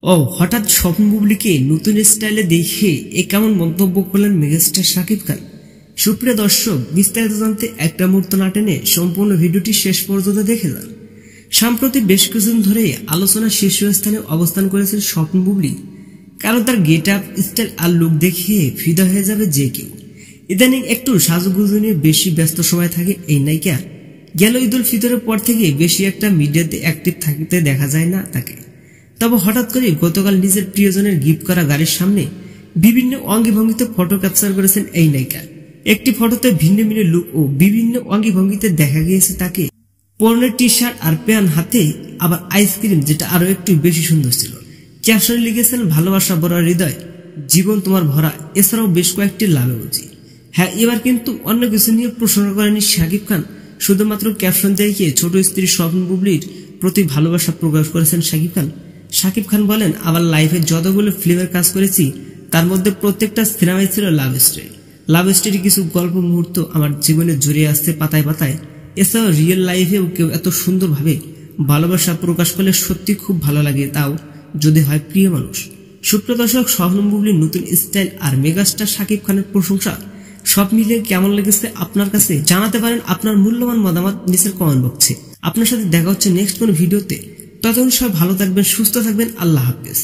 হঠাৎ স্বপ্ন বুবলিকে নতুন স্টাইলে দেখে কেমন মন্তব্য করলেন মেগাস্টার শাকিব খান। সুপ্রিয় দর্শক, বিস্তারিত জানতে একটা মুহূর্ত না টেনে সম্পূর্ণ ভিডিওটি শেষ পর্যন্ত দেখে যান। সাম্প্রতিক বেশ কিছুদিন ধরে আলোচনার শীর্ষস্থানে অবস্থান করেছেন স্বপ্ন বুবলি, কারণ তার গেট আপ, স্টাইল আর লুক দেখে ফিদা হয়ে যাবে যে কেউ। ইদানিং একটু সাজুগুজু নিয়ে বেশি ব্যস্ত সময় থাকে এই নায়িকা। গেল ঈদ উল ফিতরের পর থেকে বেশি একটা মিডিয়াতে অ্যাক্টিভ থাকতে দেখা যায় না তাকে। তবে হঠাৎ করে গতকাল নিজের প্রিয়জনের গিফট করা গাড়ির সামনে বিভিন্ন অঙ্গভঙ্গিতে ফটো ক্যাপচার করেছেন এই নায়িকা। একটি ফটোতে ভিন্ন ভিন্ন লুক ও বিভিন্ন অঙ্গভঙ্গিতে দেখা গিয়েছে তাকে পরনের টি শার্ট আর প্যান্ট হাতে আবার আইসক্রিম, যেটা আরো একটু বেশি সুন্দর ছিল। ক্যাপশনে লিখেছেন, ভালোবাসা ভরা হৃদয়, জীবন তোমার ভরা, এছাড়াও বেশ কয়েকটি লাভ ইমোজি। হ্যাঁ, এবার কিন্তু অন্য কিছু নিয়ে প্রশংসা করেনি শাকিব খান, শুধুমাত্র ক্যাপশন দেখিয়ে ছোট স্ত্রী স্বপ্ন বুবলির প্রতি ভালোবাসা প্রকাশ করেছেন শাকিব খান। শাকিব খান বলেন, আমার লাইফে যতগুলো ফিল্মের কাজ করেছি তার মধ্যে প্রত্যেকটা সিনেমাই ছিল লাভ স্টোরি। লাভ স্টোরি কিছু গল্প মুহূর্ত আমার জীবনে জড়িয়ে আসছে পাতায় পাতায়। এছাড়াও রিয়েল লাইফেও কেউ এত সুন্দরভাবে ভালোবাসা প্রকাশ করলে সত্যি খুব ভালো লাগে, তাও যদি হয় প্রিয় মানুষ। সুপ্রিয় দর্শক, স্বপ্ন বুবলির নতুন স্টাইল আর মেগাস্টার শাকিব খানের প্রশংসা সব মিলিয়ে কেমন লেগেছে আপনার কাছে জানাতে পারেন আপনার মূল্যবান মতামত নিচের কমেন্ট বক্সে। আপনার সাথে দেখা হচ্ছে নেক্সট কোন ভিডিওতে। ততক্ষণ সব ভালো থাকবেন, সুস্থ থাকবেন। আল্লাহ হাফেজ।